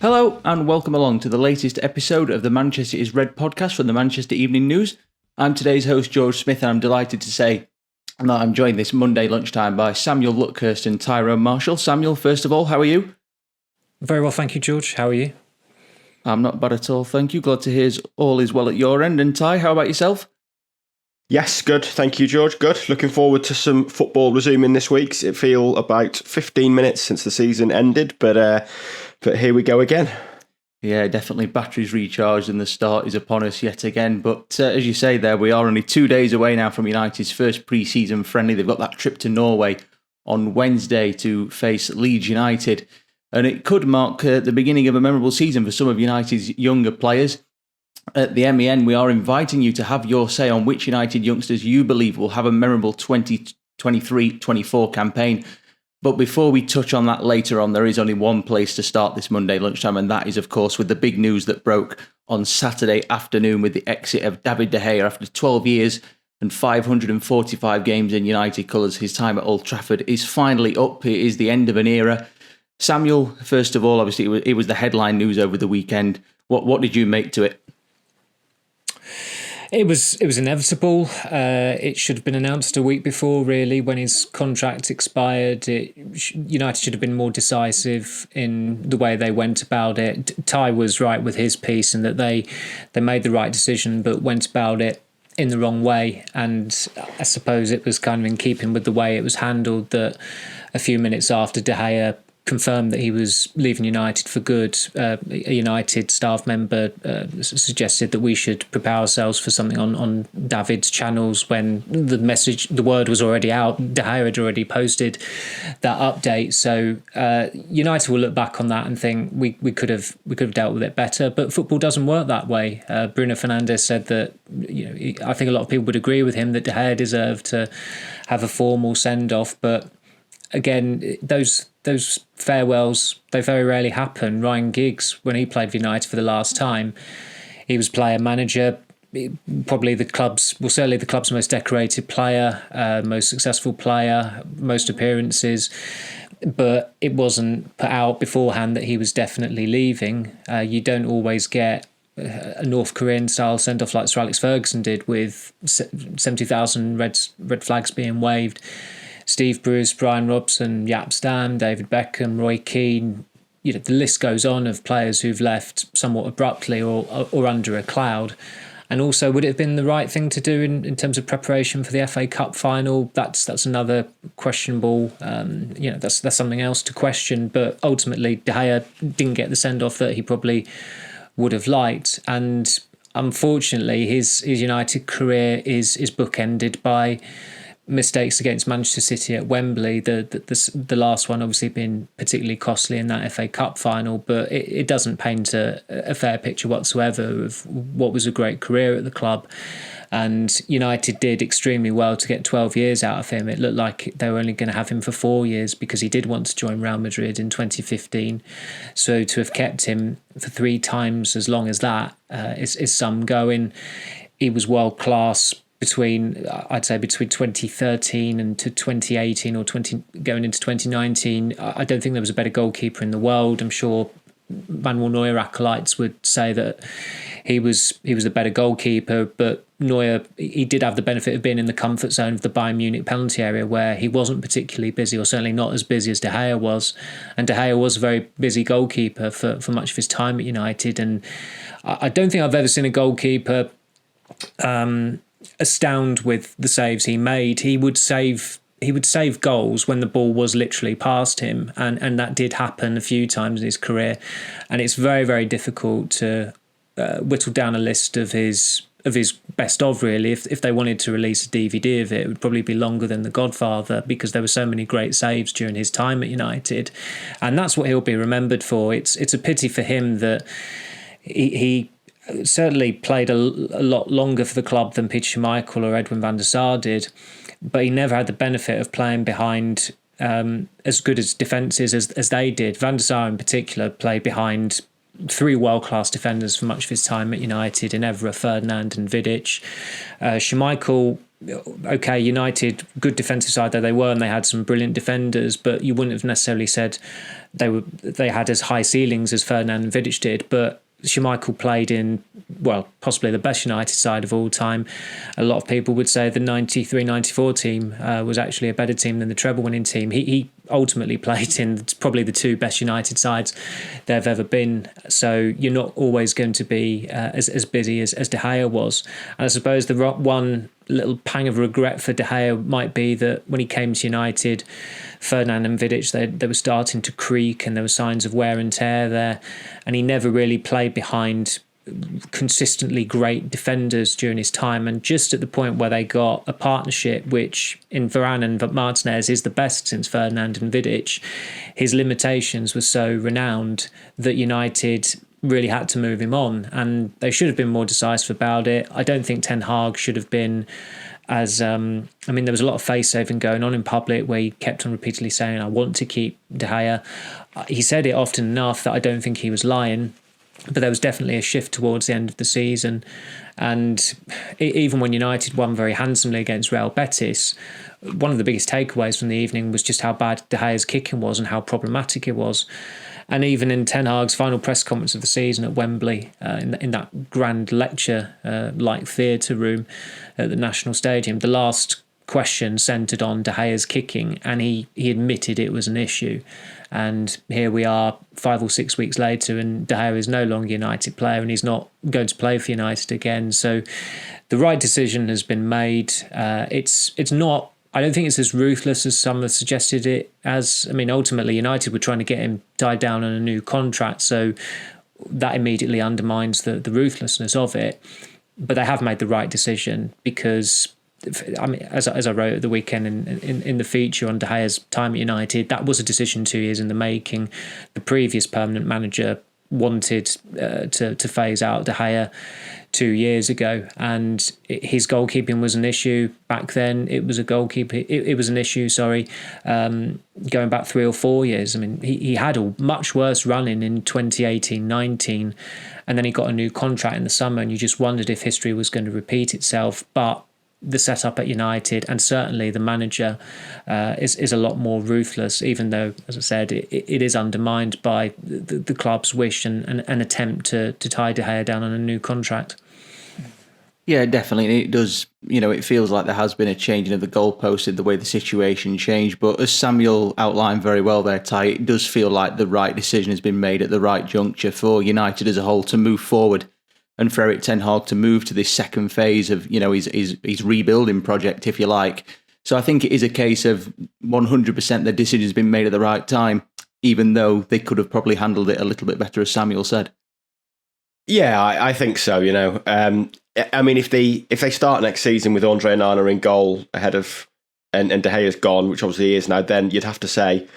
Hello and welcome along to the latest episode of the Manchester is Red podcast from the Manchester Evening News. I'm today's host, George Smith, and I'm delighted to say that I'm joined this Monday lunchtime by Samuel Luckhurst and Tyrone Marshall. Samuel, first of all, how are you? Very well, thank you, George. How are you? I'm not bad at all, thank you. Glad to hear all is well at your end. And Ty, how about yourself? Yes, good. Thank you, George. Good. Looking forward to some football resuming this week. It feels about 15 minutes since the season ended, but here we go again. Yeah, definitely batteries recharged and the start is upon us yet again. But as you say there, we are only 2 days away now from United's first pre-season friendly. They've got that trip to Norway on Wednesday to face Leeds United. And it could mark the beginning of a memorable season for some of United's younger players. At the MEN, we are inviting you to have your say on which United youngsters you believe will have a memorable 2023-24 campaign. But before we touch on that later on, there is only one place to start this Monday lunchtime, and that is, of course, with the big news that broke on Saturday afternoon with the exit of David de Gea after 12 years and 545 games in United colours. His time at Old Trafford is finally up. It is the end of an era. Samuel, first of all, obviously, it was the headline news over the weekend. What did you make to it? It was inevitable. It should have been announced a week before, really, when his contract expired. United should have been more decisive in the way they went about it. Ty was right with his piece in that they made the right decision but went about it in the wrong way. And I suppose it was kind of in keeping with the way it was handled that a few minutes after De Gea confirmed that he was leaving United for good, a United staff member suggested that we should prepare ourselves for something on David's channels when the word was already out. De Gea had already posted that update. So United will look back on that and think we could have dealt with it better. But football doesn't work that way. Bruno Fernandes said that, I think a lot of people would agree with him that De Gea deserved to have a formal send-off, but again, those farewells, they very rarely happen. Ryan Giggs, when he played for United for the last time, he was player manager, probably certainly the club's most decorated player, most successful player, most appearances. But it wasn't put out beforehand that he was definitely leaving. You don't always get a North Korean style send-off like Sir Alex Ferguson did, with 70,000 red flags being waved. Steve Bruce, Brian Robson, Jaap Stam, David Beckham, Roy Keane, the list goes on of players who've left somewhat abruptly or under a cloud. And also, would it have been the right thing to do in terms of preparation for the FA Cup final? That's another questionable, that's something else to question. But ultimately, De Gea didn't get the send-off that he probably would have liked. And unfortunately, his United career is bookended by mistakes against Manchester City at Wembley, the last one obviously being particularly costly in that FA Cup final, but it doesn't paint a fair picture whatsoever of what was a great career at the club. And United did extremely well to get 12 years out of him. It looked like they were only going to have him for 4 years because he did want to join Real Madrid in 2015. So to have kept him for 3 times as long as that is some going. He was world class between 2013 and to 2018 or going into 2019. I don't think there was a better goalkeeper in the world. I'm sure Manuel Neuer acolytes would say that he was a better goalkeeper, but Neuer, he did have the benefit of being in the comfort zone of the Bayern Munich penalty area where he wasn't particularly busy, or certainly not as busy as De Gea was. And De Gea was a very busy goalkeeper for much of his time at United. And I don't think I've ever seen a goalkeeper astound with the saves he made. He would save goals when the ball was literally past him, and that did happen a few times in his career. And it's very, very difficult to whittle down a list of his best of, really. If they wanted to release a DVD of it, it would probably be longer than The Godfather, because there were so many great saves during his time at United, and that's what he'll be remembered for. It's a pity for him that he certainly played a lot longer for the club than Peter Schmeichel or Edwin van der Sar did, but he never had the benefit of playing behind as good as defences as they did. Van der Sar in particular played behind 3 world-class defenders for much of his time at United in Evra, Ferdinand and Vidic. Schmeichel okay, United, good defensive side though they were, and they had some brilliant defenders, but you wouldn't have necessarily said they had as high ceilings as Ferdinand and Vidic did. But Schmeichel played in, well, possibly the best United side of all time. A lot of people would say the 93-94 team was actually a better team than the treble-winning team. He ultimately played in probably the two best United sides there have ever been. So you're not always going to be as busy as De Gea was. And I suppose the one little pang of regret for De Gea might be that when he came to United, Ferdinand and Vidic, they were starting to creak and there were signs of wear and tear there. And he never really played behind consistently great defenders during his time. And just at the point where they got a partnership, which in Varane and Martinez is the best since Ferdinand and Vidic, his limitations were so renowned that United really had to move him on, and they should have been more decisive about it. I don't think Ten Hag should have been as there was a lot of face saving going on in public where he kept on repeatedly saying, I want to keep De Gea. He said it often enough that I don't think he was lying, but there was definitely a shift towards the end of the season. And even when United won very handsomely against Real Betis, one of the biggest takeaways from the evening was just how bad De Gea's kicking was and how problematic it was. And even in Ten Hag's final press conference of the season at Wembley, in that grand lecture-like theatre room at the National Stadium, the last question centred on De Gea's kicking, and he admitted it was an issue. And here we are 5 or 6 weeks later, and De Gea is no longer a United player, and he's not going to play for United again. So the right decision has been made. It's not, I don't think it's as ruthless as some have suggested it as. I mean, ultimately, United were trying to get him tied down on a new contract, so that immediately undermines the ruthlessness of it. But they have made the right decision because, I mean, as I wrote at the weekend in the feature on De Gea's time at United, that was a decision 2 years in the making. The previous permanent manager wanted to phase out De Gea 2 years ago, and his goalkeeping was an issue back then. It was an issue, going back 3 or 4 years. I mean, he had a much worse run-in 2018-19, and then he got a new contract in the summer, and you just wondered if history was going to repeat itself. But the setup at United, and certainly the manager, is a lot more ruthless, even though, as I said, it is undermined by the club's wish and an attempt to tie De Gea down on a new contract. Yeah, definitely. It does, it feels like there has been a changing of the goalpost in the way the situation changed. But as Samuel outlined very well there, Ty, it does feel like the right decision has been made at the right juncture for United as a whole to move forward and for Erik ten Hag to move to this second phase of, his rebuilding project, if you like. So I think it is a case of 100% the decision has been made at the right time, even though they could have probably handled it a little bit better, as Samuel said. Yeah, I think so. I mean, if they start next season with Andre Onana in goal ahead of and De Gea's gone, which obviously he is now, then you'd have to say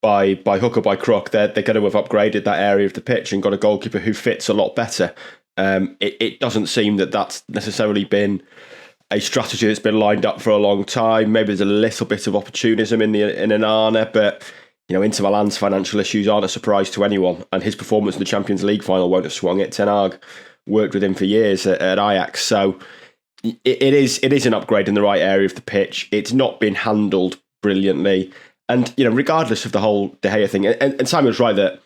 by hook or by crook they're going to have upgraded that area of the pitch and got a goalkeeper who fits a lot better. It doesn't seem that that's necessarily been a strategy that's been lined up for a long time. Maybe there's a little bit of opportunism in Onana, but Inter Milan's financial issues aren't a surprise to anyone, and his performance in the Champions League final won't have swung it. Ten Hag worked with him for years at Ajax, so it is an upgrade in the right area of the pitch. It's not been handled brilliantly, and regardless of the whole De Gea thing, and Simon's right that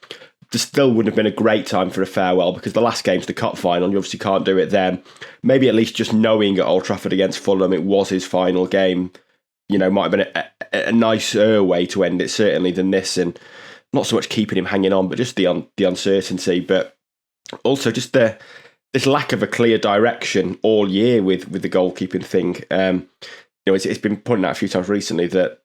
there still wouldn't have been a great time for a farewell because the last game's the cup final. You obviously can't do it then. Maybe at least just knowing at Old Trafford against Fulham it was his final game, might have been a nicer way to end it, certainly, than this. And not so much keeping him hanging on, but just the uncertainty. But also just this lack of a clear direction all year with the goalkeeping thing. It's been pointed out a few times recently that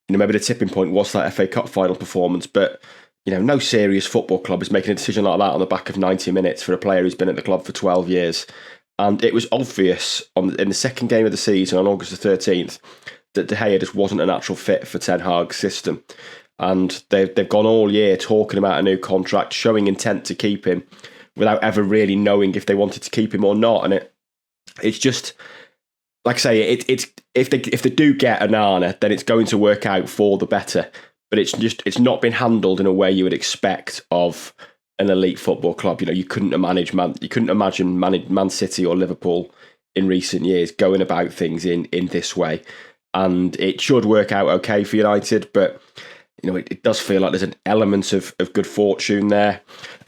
maybe the tipping point was that FA Cup final performance, but no serious football club is making a decision like that on the back of 90 minutes for a player who's been at the club for 12 years. And it was obvious in the second game of the season on August the 13th that De Gea just wasn't a natural fit for Ten Hag's system. And they've gone all year talking about a new contract, showing intent to keep him without ever really knowing if they wanted to keep him or not. And it's just, like I say, it's if they do get Onana, then it's going to work out for the better. But it's not been handled in a way you would expect of an elite football club. You couldn't imagine Man City or Liverpool in recent years, going about things in this way. And it should work out okay for United, but it does feel like there's an element of good fortune there.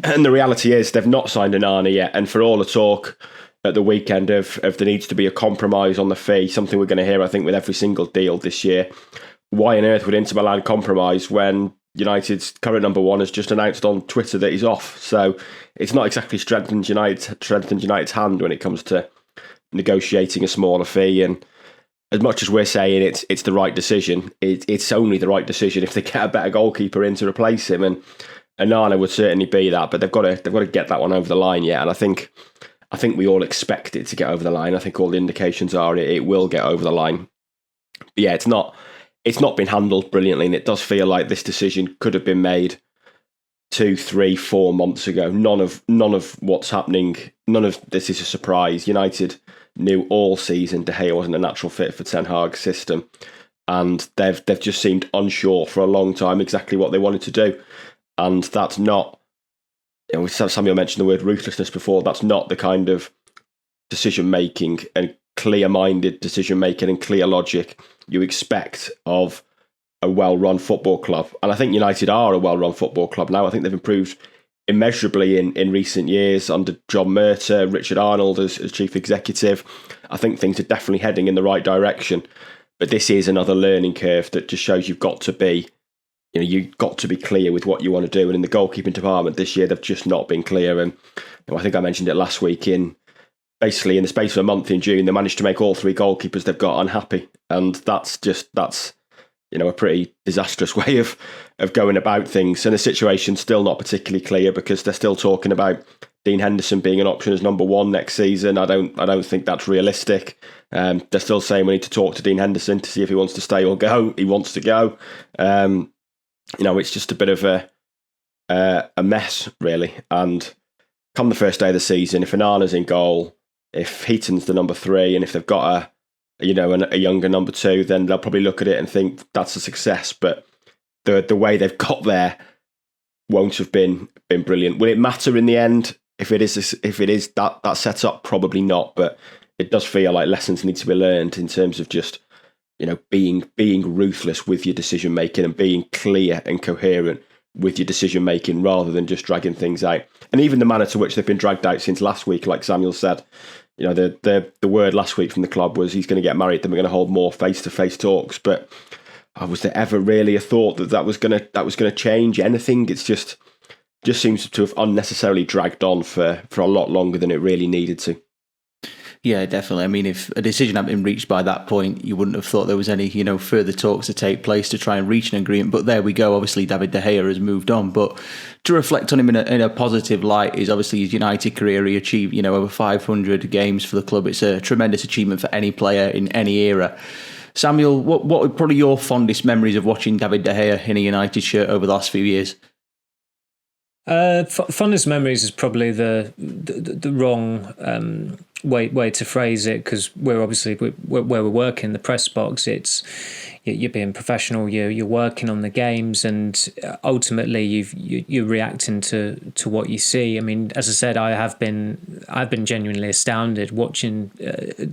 And the reality is they've not signed Onana yet. And for all the talk at the weekend of there needs to be a compromise on the fee, something we're going to hear, I think, with every single deal this year, why on earth would Inter Milan compromise when United's current number one has just announced on Twitter that he's off? So it's not exactly strengthened United's hand when it comes to negotiating a smaller fee. And as much as we're saying it's the right decision, it's only the right decision if they get a better goalkeeper in to replace him. And Onana would certainly be that, but they've got to get that one over the line yet. And I think we all expect it to get over the line. I think all the indications are it will get over the line. But yeah, it's not been handled brilliantly, and it does feel like this decision could have been made 2, 3, 4 months ago. None of what's happening, none of this is a surprise. United knew all season De Gea wasn't a natural fit for Ten Hag's system, and they've just seemed unsure for a long time exactly what they wanted to do. And that's not, Samuel mentioned the word ruthlessness before, that's not the kind of decision making and clear-minded decision making and clear logic you expect of a well-run football club. And I think United are a well-run football club now. I think they've improved immeasurably in recent years under John Murta, Richard Arnold as chief executive. I think things are definitely heading in the right direction. But this is another learning curve that just shows you've got to be clear with what you want to do. And in the goalkeeping department this year, they've just not been clear. And I think I mentioned it last week, in the space of a month in June, they managed to make all 3 goalkeepers they've got unhappy. And that's a pretty disastrous way of going about things. And the situation's still not particularly clear because they're still talking about Dean Henderson being an option as number 1 next season. I don't think that's realistic. They're still saying we need to talk to Dean Henderson to see if he wants to stay or go. He wants to go. It's just a bit of a mess, really. And come the first day of the season, if Onana's in goal, if Heaton's the number 3, and if they've got a younger number 2, then they'll probably look at it and think that's a success. But the way they've got there won't have been brilliant. Will it matter in the end if it is that set up? Probably not. But it does feel like lessons need to be learned in terms of just being ruthless with your decision making and being clear and coherent with your decision making rather than just dragging things out. And even the manner to which they've been dragged out since last week, like Samuel said. The word last week from the club was he's going to get married, then we're going to hold more face-to-face talks. But was there ever really a thought that was going to change anything? It's just seems to have unnecessarily dragged on for a lot longer than it really needed to. Yeah, definitely. I mean, if a decision had been reached by that point, you wouldn't have thought there was any, further talks to take place to try and reach an agreement. But there we go. Obviously, David de Gea has moved on. But to reflect on him in a positive light is obviously his United career. He achieved, over 500 games for the club. It's a tremendous achievement for any player in any era. Samuel, what are probably your fondest memories of watching David de Gea in a United shirt over the last few years? Fondest memories is probably the wrong way to phrase it, because we're obviously where we're working the press box. It's you're being professional. You're working on the games, and ultimately you're reacting to what you see. I mean, as I said, I've been genuinely astounded watching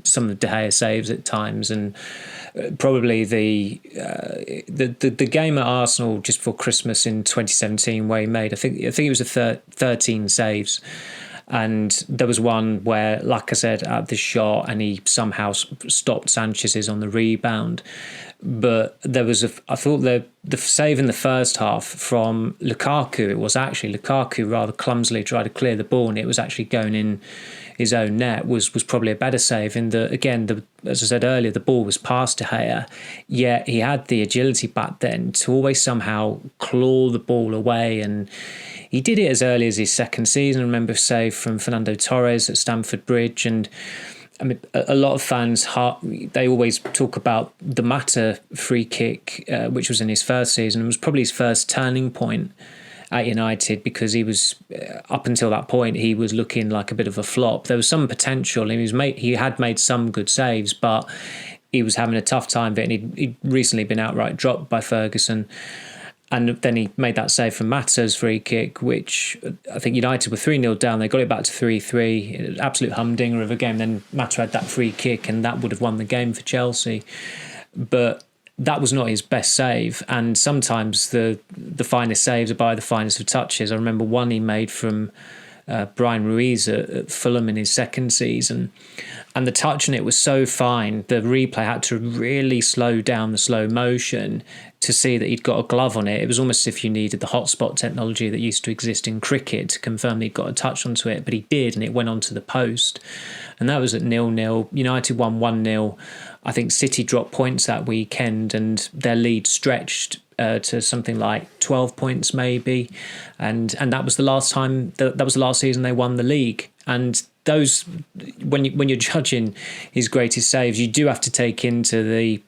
some of De Gea saves at times, and probably the game at Arsenal just before Christmas in 2017 where he made I think it was 13 saves. And there was one where, like I said, at the shot, and he somehow stopped Sanchez's on the rebound. But there was I thought the save in the first half from Lukaku, it was actually Lukaku rather clumsily tried to clear the ball, and it was actually going in his own net, was probably a better save. In as I said earlier, the ball was past De Gea, yet he had the agility back then to always somehow claw the ball away. And he did it as early as his second season. I remember a save from Fernando Torres at Stamford Bridge. And I mean, a lot of fans, they always talk about the Mata free kick, which was in his first season. It was probably his first turning point at United, because he was, up until that point, he was looking like a bit of a flop. There was some potential. He had made some good saves, but he was having a tough time of it, and he'd recently been outright dropped by Ferguson. And then he made that save from Mato's free kick, which I think United were 3-0 down. They got it back to 3-3. Absolute humdinger of a game. Then Mato had that free kick, and that would have won the game for Chelsea. But that was not his best save. And sometimes the finest saves are by the finest of touches. I remember one he made from Brian Ruiz at Fulham in his second season. And the touch on it was so fine, the replay had to really slow down the slow motion to see that he'd got a glove on it. It was almost as if you needed the hotspot technology that used to exist in cricket to confirm that he'd got a touch onto it, but he did, and it went onto the post. And that was at 0-0. United won 1-0. I think City dropped points that weekend, and their lead stretched to something like 12 points maybe. And that was the last time, that was the last season they won the league. And those, when you're judging his greatest saves, you do have to take into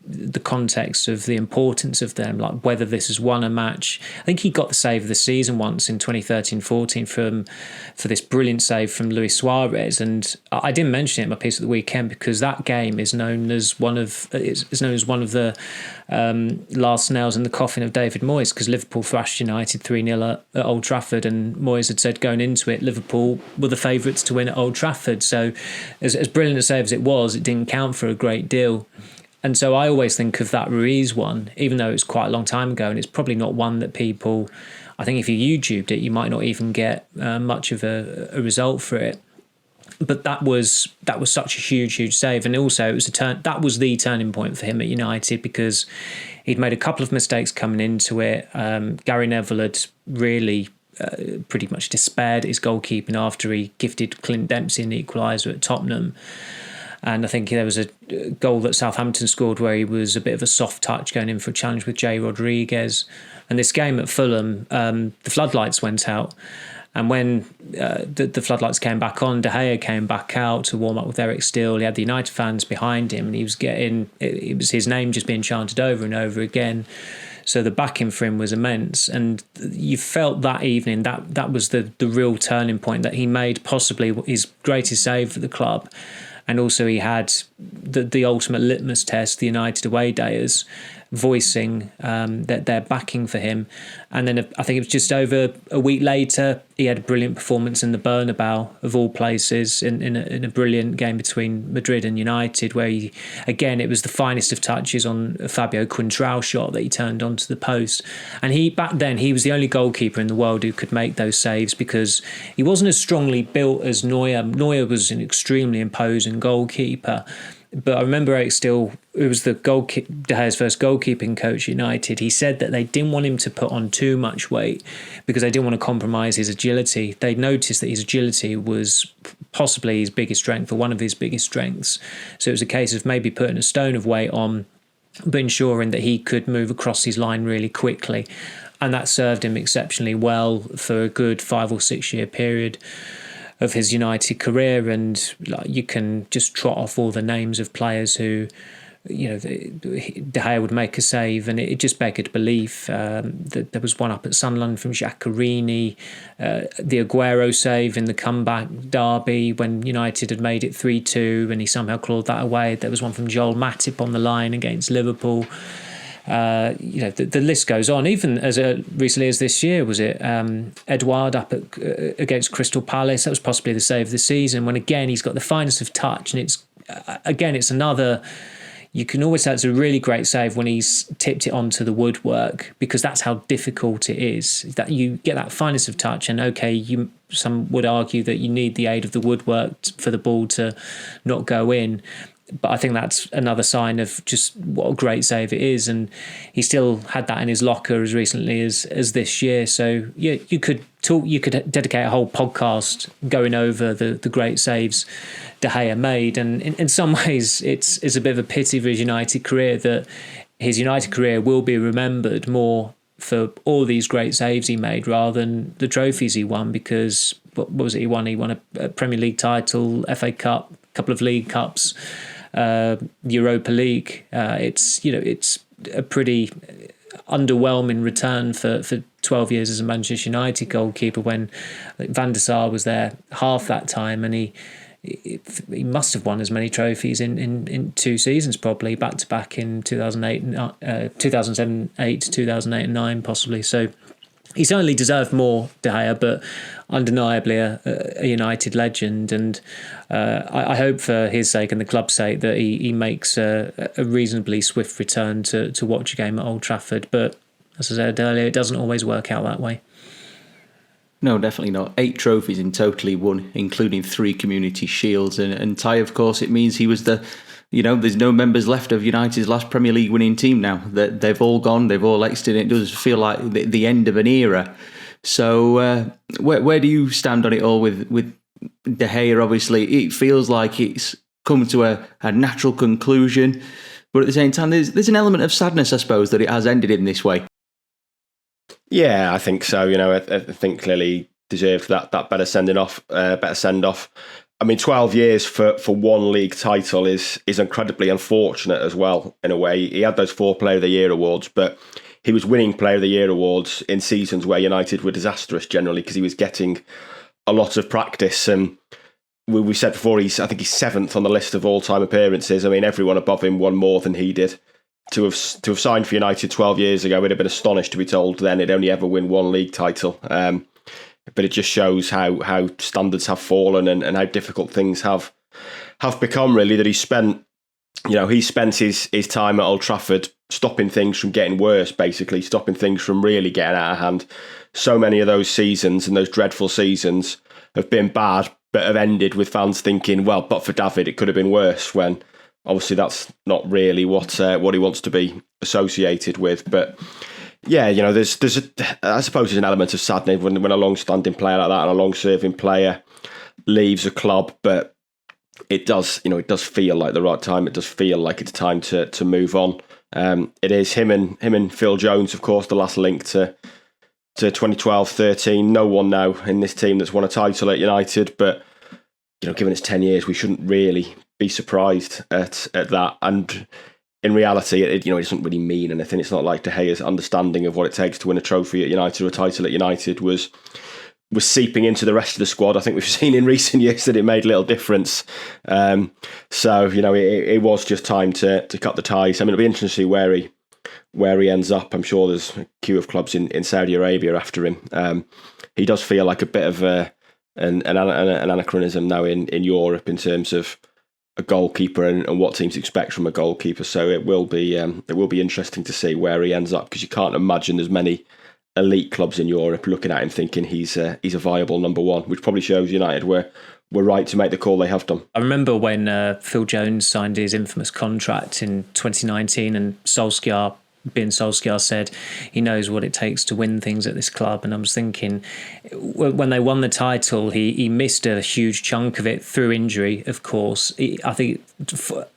the context of the importance of them, like whether this has won a match. I think he got the save of the season once in 2013-14 for this brilliant save from Luis Suarez, and I didn't mention it in my piece at the weekend because that game is known as one of the last nails in the coffin of David Moyes, because Liverpool thrashed United 3-0 at Old Trafford, and Moyes had said going into it Liverpool were the favourites to win at Old Trafford. So as brilliant a save as it was, it didn't count for a great deal. And so I always think of that Ruiz one, even though it's quite a long time ago, and it's probably not one that people, I think if you YouTubed it, you might not even get much of a result for it. But that was such a huge save, and also it was that was the turning point for him at United, because he'd made a couple of mistakes coming into it. Gary Neville had really pretty much despaired at his goalkeeping after he gifted Clint Dempsey an equaliser at Tottenham. And I think there was a goal that Southampton scored where he was a bit of a soft touch going in for a challenge with Jay Rodriguez. And this game at Fulham, the floodlights went out. And when the floodlights came back on, De Gea came back out to warm up with Erik Steele. He had the United fans behind him, and he was it was his name just being chanted over and over again. So the backing for him was immense, and you felt that evening that was the real turning point, that he made possibly his greatest save for the club. And also he had the ultimate litmus test, the United away days, voicing that they're backing for him. And then I think it was just over a week later, he had a brilliant performance in the Bernabeu, of all places, in a brilliant game between Madrid and United, where he, again, it was the finest of touches on a Fabio Quintrao shot that he turned onto the post. And back then he was the only goalkeeper in the world who could make those saves, because he wasn't as strongly built as Neuer. Neuer was an extremely imposing goalkeeper. But I remember Erik Steele, who was De Gea's first goalkeeping coach at United, he said that they didn't want him to put on too much weight because they didn't want to compromise his agility. They noticed that his agility was possibly his biggest strength, or one of his biggest strengths. So it was a case of maybe putting a stone of weight on, but ensuring that he could move across his line really quickly. And that served him exceptionally well for a good 5 or 6 year period of his United career. And you can just trot off all the names of players who, De Gea would make a save, and it just begged belief. There was one up at Sunderland from Giaccherini, the Aguero save in the comeback derby when United had made it 3-2 and he somehow clawed that away. There was one from Joel Matip on the line against Liverpool. The list goes on. Even as recently as this year, was it Edouard up against Crystal Palace? That was possibly the save of the season, when again he's got the finest of touch, and it's another. You can always say it's a really great save when he's tipped it onto the woodwork, because that's how difficult it is. That you get that finest of touch, and some would argue that you need the aid of the woodwork for the ball to not go in. But I think that's another sign of just what a great save it is. And he still had that in his locker as recently as this year. So yeah, you could dedicate a whole podcast going over the great saves De Gea made. And in some ways, it's a bit of a pity for his United career that his United career will be remembered more for all these great saves he made rather than the trophies he won. Because what was it he won? He won a Premier League title, FA Cup, a couple of League Cups, Europa League. It's a pretty underwhelming return for 12 years as a Manchester United goalkeeper, when Van der Sar was there half that time, and he he must have won as many trophies in 2 seasons, probably back to back in 2007, 2008, 2008 and 9 possibly. So he certainly deserved more, De Gea, but undeniably a United legend. And I hope for his sake and the club's sake that he makes a reasonably swift return to watch a game at Old Trafford. But as I said earlier, it doesn't always work out that way. No, definitely not. 8 trophies in total he won, including 3 Community Shields. And Ty, of course, it means he was there's no members left of United's last Premier League winning team now. They've all gone, they've all exited. It does feel like the end of an era. So where do you stand on it all with De Gea? Obviously, it feels like it's come to a natural conclusion. But at the same time, there's an element of sadness, I suppose, that it has ended in this way. Yeah, I think so. I think clearly deserved that better send off. I mean, 12 years for one league title is incredibly unfortunate as well, in a way. He had those 4 Player of the Year awards, but he was winning Player of the Year awards in seasons where United were disastrous generally because he was getting a lot of practice. And we said before, I think he's 7th on the list of all-time appearances. I mean, everyone above him won more than he did. To have signed for United 12 years ago, we'd have been astonished to be told then he'd only ever win 1 league title. But it just shows how standards have fallen and how difficult things have become, really, that he spent his time at Old Trafford stopping things from getting worse, basically, stopping things from really getting out of hand. So many of those seasons and those dreadful seasons have been bad, but have ended with fans thinking, well, but for David, it could have been worse, when obviously that's not really what he wants to be associated with. But yeah, I suppose there's an element of sadness when a long-standing player like that and a long-serving player leaves a club, but it does feel like the right time. It does feel like it's time to move on. It is him and Phil Jones, of course, the last link to 2012-13. No one now in this team that's won a title at United, but given it's 10 years, we shouldn't really be surprised at that. And in reality, it doesn't really mean anything. It's not like De Gea's understanding of what it takes to win a trophy at United or a title at United was seeping into the rest of the squad. I think we've seen in recent years that it made little difference. So it was just time to cut the ties. I mean, it'll be interesting to see where he ends up. I'm sure there's a queue of clubs in Saudi Arabia after him. He does feel like a bit of an anachronism now in Europe in terms of a goalkeeper and what teams expect from a goalkeeper. So it will be interesting to see where he ends up, because you can't imagine there's many elite clubs in Europe looking at him thinking he's a viable number one, which probably shows United were right to make the call they have done. I remember when Phil Jones signed his infamous contract in 2019 and Solskjaer said he knows what it takes to win things at this club. And I was thinking, when they won the title, he missed a huge chunk of it through injury, of course. I think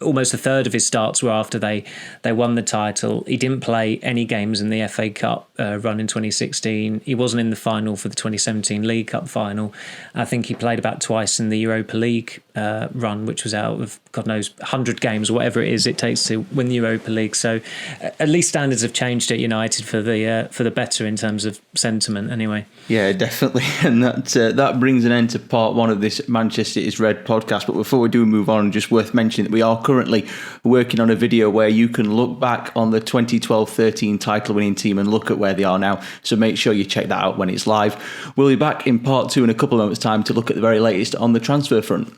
almost a third of his starts were after they won the title. He didn't play any games in the FA Cup run in 2016. He wasn't in the final for the 2017 League Cup final. I think he played about twice in the Europa League run, which was out of, God knows, 100 games or whatever it is it takes to win the Europa League. So at least standards have changed at United for the better in terms of sentiment anyway. Yeah, definitely. And that brings an end to part 1 of this Manchester is Red podcast. But before we do move on, just worth mentioning that we are currently working on a video where you can look back on the 2012-13 title winning team and look at where they are now. So make sure you check that out when it's live. We'll be back in part 2 in a couple of moments' time to look at the very latest on the transfer front.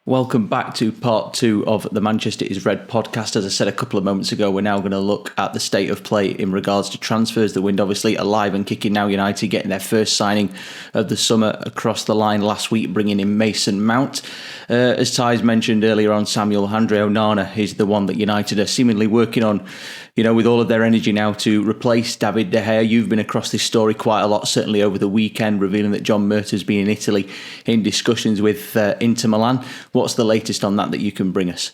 Welcome back to part 2 of the Manchester is Red podcast. As I said a couple of moments ago, we're now going to look at the state of play in regards to transfers. The wind obviously alive and kicking now. United getting their first signing of the summer across the line last week, bringing in Mason Mount. As Ty's mentioned earlier on, Andre Onana is the one that United are seemingly working on, with all of their energy now to replace David de Gea. You've been across this story quite a lot, certainly over the weekend, revealing that John Murtaugh's been in Italy in discussions with Inter Milan. What's the latest on that you can bring us?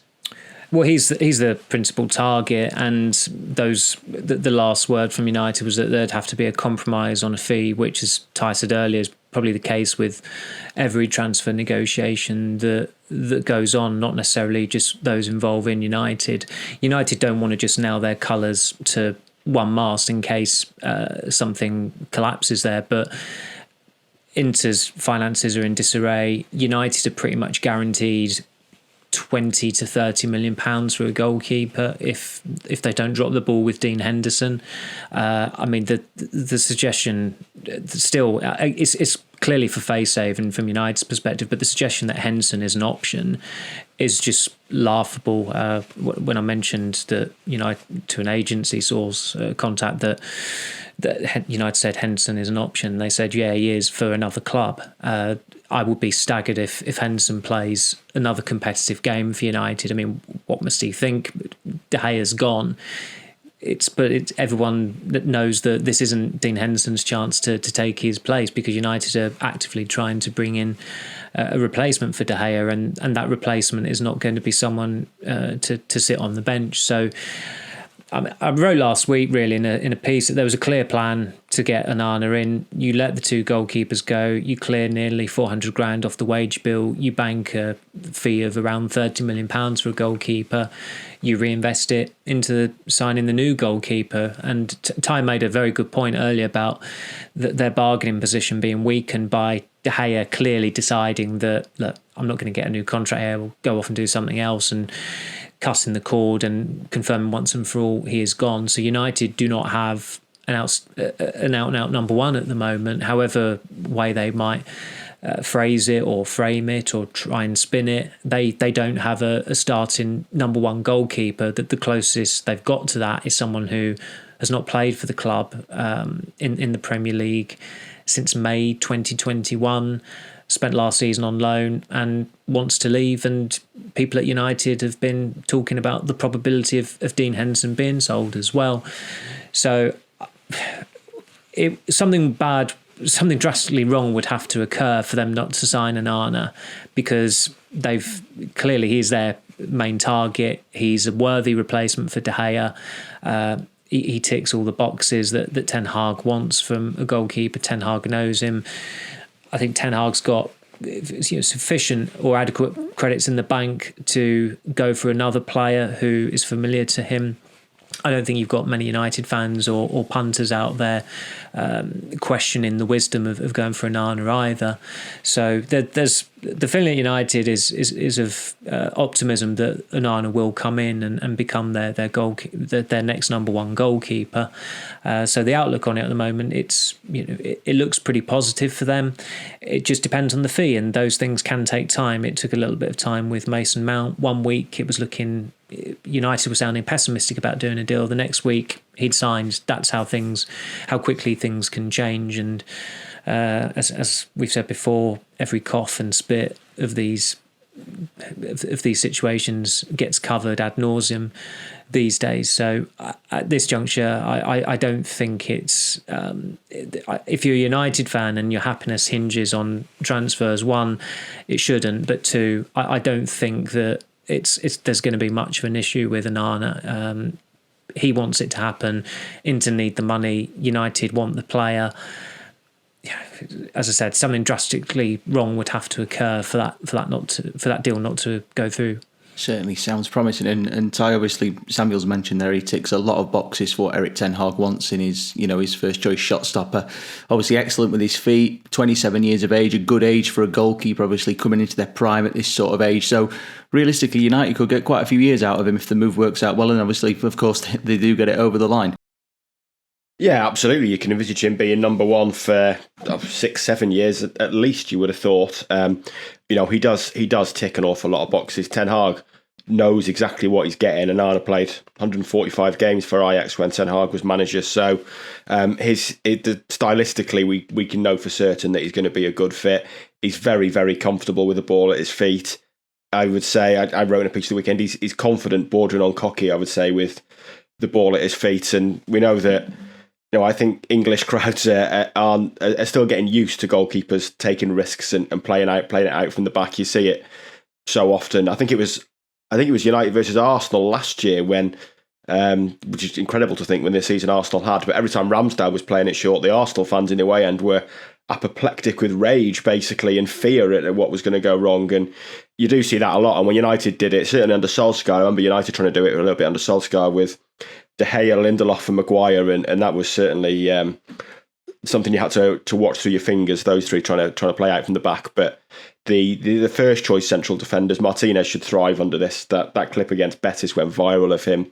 Well, he's the principal target, and the last word from United was that there'd have to be a compromise on a fee, which, as Ty said earlier, is probably the case with every transfer negotiation that goes on, not necessarily just those involving United. United don't want to just nail their colours to one mast in case something collapses there, but Inter's finances are in disarray. United are pretty much guaranteed 20 to 30 million pounds for a goalkeeper if they don't drop the ball with Dean Henderson. I mean, the suggestion still it's clearly for Fay's save and from United's perspective, but the suggestion that Henderson is an option is just laughable. When I mentioned that United, to an agency source contact, that United said Henderson is an option, they said, yeah, he is for another club. I would be staggered if Henderson plays another competitive game for United. I mean, what must he think? De Gea's gone. It's everyone that knows that this isn't Dean Henderson's chance to take his place, because United are actively trying to bring in a replacement for De Gea, and that replacement is not going to be someone to sit on the bench. So I wrote last week, really, in a piece, that there was a clear plan to get Onana in. You let the two goalkeepers go, you clear nearly 400 grand off the wage bill, you bank a fee of around £30 million for a goalkeeper, you reinvest it into signing the new goalkeeper. And Ty made a very good point earlier about their bargaining position being weakened by De Gea clearly deciding that, look, I'm not going to get a new contract here, we'll go off and do something else, and cutting the cord and confirming once and for all he is gone. So United do not have an out-and-out number one at the moment, however way they might phrase it or frame it or try and spin it. They don't have a starting number one goalkeeper. That the closest they've got to that is someone who has not played for the club in the Premier League since May 2021, spent last season on loan and wants to leave. And people at United have been talking about the probability of Dean Henderson being sold as well. So something drastically wrong would have to occur for them not to sign Onana, because he's their main target. He's a worthy replacement for De Gea. He ticks all the boxes that Ten Hag wants from a goalkeeper. Ten Hag knows him. I think Ten Hag's got sufficient or adequate credits in the bank to go for another player who is familiar to him. I don't think you've got many United fans or punters out there questioning the wisdom of going for Onana either. So there's the feeling at United is of optimism that Onana will come in and become their next number one goalkeeper. So the outlook on it at the moment, it looks pretty positive for them. It just depends on the fee, and those things can take time. It took a little bit of time with Mason Mount. 1 week it was looking, United was sounding pessimistic about doing a deal. The next week he'd signed. That's how quickly things can change. And as we've said before, every cough and spit of these situations gets covered ad nauseum these days. So at this juncture, I don't think it's if you're a United fan and your happiness hinges on transfers, one, it shouldn't, but two, I don't think that there's going to be much of an issue with Onana. He wants it to happen. Inter need the money. United want the player. As I said, something drastically wrong would have to occur for that deal not to go through. Certainly sounds promising, and Ty, obviously Samuel's mentioned there, he ticks a lot of boxes for what Erik Ten Hag wants in his first choice shot stopper. Obviously excellent with his feet, 27 years of age, a good age for a goalkeeper, obviously coming into their prime at this sort of age. So realistically, United could get quite a few years out of him if the move works out well, and obviously, of course, they do get it over the line. Yeah, absolutely. You can envisage him being number one for 6-7 years at least, you would have thought. He does tick an awful lot of boxes. Ten Hag knows exactly what he's getting. Onana played 145 games for Ajax when Ten Hag was manager. So stylistically, we can know for certain that he's going to be a good fit. He's very, very comfortable with the ball at his feet. I would say, I wrote in a piece the weekend, he's confident, bordering on cocky, I would say, with the ball at his feet. And we know that, I think English crowds are still getting used to goalkeepers taking risks and playing it out from the back. You see it so often. I think it was United versus Arsenal last year when, which is incredible to think when this season Arsenal had. But every time Ramsdale was playing it short, the Arsenal fans in the away end were apoplectic with rage, basically, and fear at what was going to go wrong. And you do see that a lot. And when United did it, certainly under Solskjaer, I remember United trying to do it a little bit under Solskjaer with De Gea, Lindelof and Maguire, and that was certainly something you had to watch through your fingers, those three trying to play out from the back. But the first choice central defenders, Martinez should thrive under this. That clip against Betis went viral of him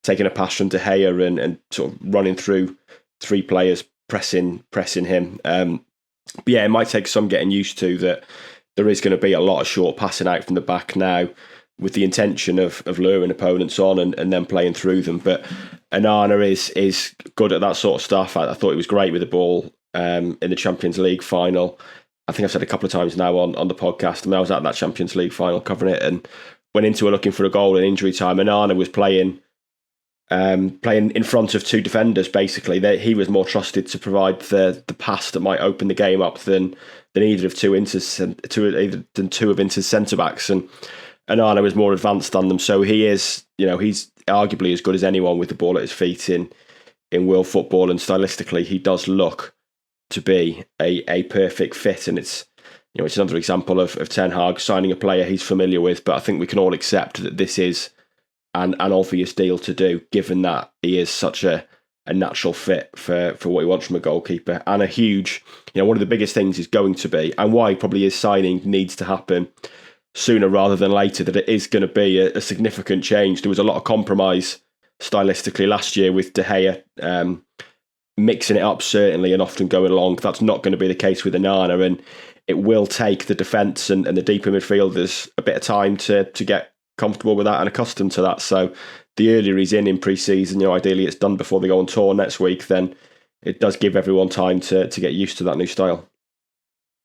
taking a pass from De Gea and sort of running through three players, pressing him. But yeah, it might take some getting used to that. There is going to be a lot of short passing out from the back now, with the intention of luring opponents on and then playing through them. But Onana is good at that sort of stuff. I thought he was great with the ball in the Champions League final. I think I've said a couple of times now on the podcast. I mean, I was at that Champions League final covering it and went into it looking for a goal in injury time. Onana was playing in front of two defenders, basically. He was more trusted to provide the pass that might open the game up than either of two of Inter's centre-backs. And Onana was more advanced than them, so he's arguably as good as anyone with the ball at his feet in world football, and stylistically he does look to be a perfect fit. And it's another example of Ten Hag signing a player he's familiar with, but I think we can all accept that this is an obvious deal to do, given that he is such a natural fit for what he wants from a goalkeeper. And a huge, one of the biggest things is going to be, and why probably his signing needs to happen sooner rather than later, that it is going to be a significant change. There was a lot of compromise stylistically last year with De Gea mixing it up, certainly, and often going along. That's not going to be the case with Onana, and it will take the defence and the deeper midfielders a bit of time to get comfortable with that and accustomed to that. So the earlier he's in pre-season, ideally it's done before they go on tour next week, then it does give everyone time to get used to that new style.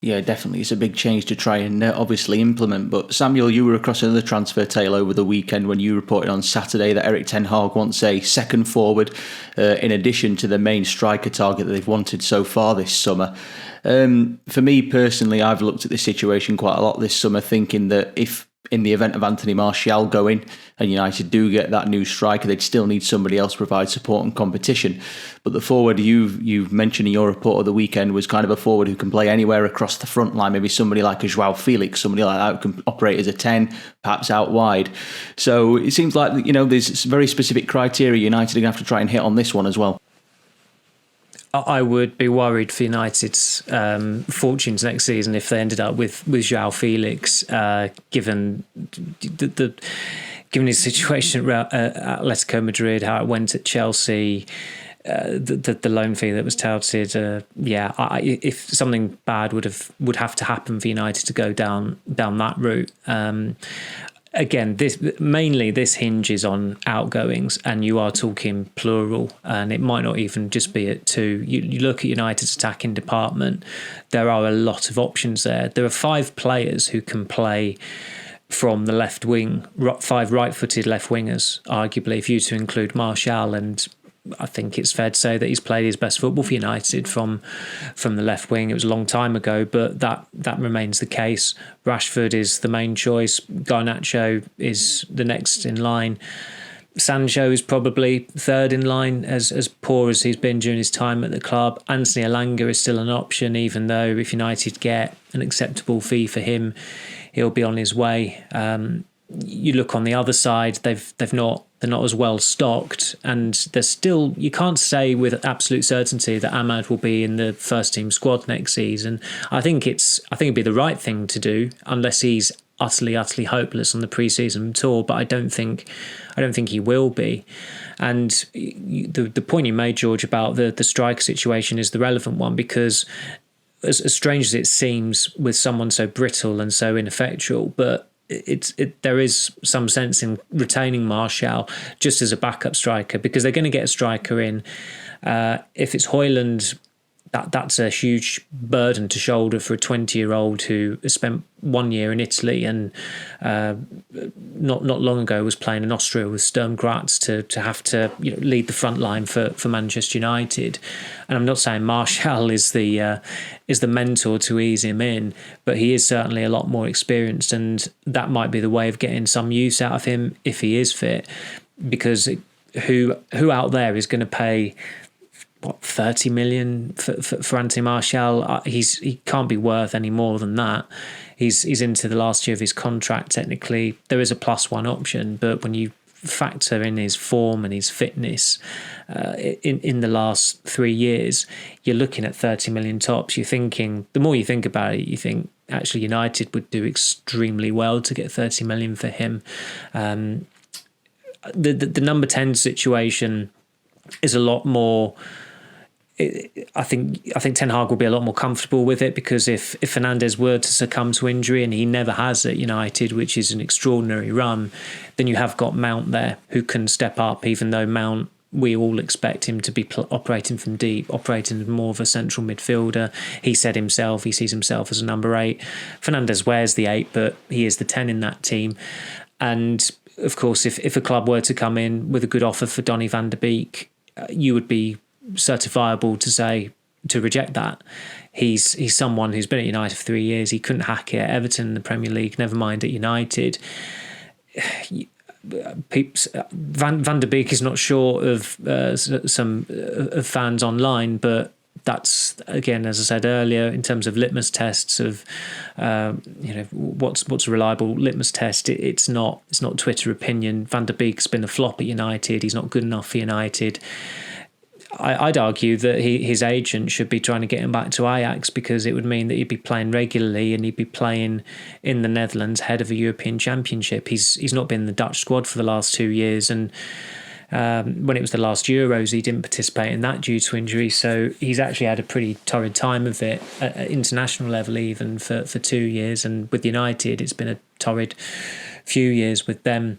Yeah, definitely. It's a big change to try and obviously implement. But Samuel, you were across another transfer tale over the weekend when you reported on Saturday that Erik ten Hag wants a second forward in addition to the main striker target that they've wanted so far this summer. For me personally, I've looked at this situation quite a lot this summer, thinking that if in the event of Anthony Martial going and United do get that new striker, they'd still need somebody else to provide support and competition. But the forward you've mentioned in your report of the weekend was kind of a forward who can play anywhere across the front line, maybe somebody like a Joao Felix, somebody like that who can operate as a 10, perhaps out wide. So it seems like, there's very specific criteria United are going to have to try and hit on this one as well. I would be worried for United's fortunes next season if they ended up with Joao Felix, given his situation at Atletico Madrid, how it went at Chelsea, the loan fee that was touted. If something bad would have to happen for United to go down that route. Again, this hinges on outgoings, and you are talking plural, and it might not even just be at two. You look at United's attacking department, there are a lot of options there. There are 5 players who can play from the left wing, 5 right-footed left wingers, arguably, if you to include Marshall, and I think it's fair to say that he's played his best football for United from the left wing. It was a long time ago, but that remains the case. Rashford is the main choice. Garnacho is the next in line. Sancho is probably third in line, as poor as he's been during his time at the club. Anthony Elanga is still an option, even though if United get an acceptable fee for him, he'll be on his way. You look on the other side, they're not as well stocked, and there's still, you can't say with absolute certainty that Ahmad will be in the first team squad next season. I think it'd be the right thing to do, unless he's utterly hopeless on the pre-season tour, but I don't think he will be. And the point you made, George, about the striker situation is the relevant one, because as strange as it seems with someone so brittle and so ineffectual, but there is some sense in retaining Martial just as a backup striker, because they're going to get a striker in. If it's Højlund, that's a huge burden to shoulder for a 20-year-old who has spent 1 year in Italy and not long ago was playing in Austria with Sturm Graz to have to lead the front line for Manchester United. And I'm not saying Martial is the mentor to ease him in, but he is certainly a lot more experienced, and that might be the way of getting some use out of him if he is fit, because who out there is going to pay 30 million for Anthony Martial. He can't be worth any more than that. He's into the last year of his contract. Technically, there is a +1 option, but when you factor in his form and his fitness in the last 3 years, you're looking at 30 million tops. You're thinking, the more you think about it, you think actually United would do extremely well to get 30 million for him. The number 10 situation is a lot more. I think Ten Hag will be a lot more comfortable with it, because if Fernandes were to succumb to injury, and he never has at United, which is an extraordinary run, then you have got Mount there who can step up, even though Mount, we all expect him to be operating from deep, operating as more of a central midfielder. He said himself, he sees himself as a number 8. Fernandes wears the 8, but he is the 10 in that team. And of course, if a club were to come in with a good offer for Donny van de Beek, you would be certifiable to reject that. He's someone who's been at United for 3 years. He couldn't hack it at Everton in the Premier League, never mind at United. Van de Beek is not short of some fans online, but that's, again, as I said earlier, in terms of litmus tests of what's a reliable litmus test. It's not Twitter opinion. Van de Beek's been a flop at United. He's not good enough for United. I'd argue that his agent should be trying to get him back to Ajax, because it would mean that he'd be playing regularly and he'd be playing in the Netherlands ahead of a European Championship. He's not been in the Dutch squad for the last 2 years, and when it was the last Euros, he didn't participate in that due to injury. So he's actually had a pretty torrid time of it at international level, even for 2 years. And with United, it's been a torrid few years with them.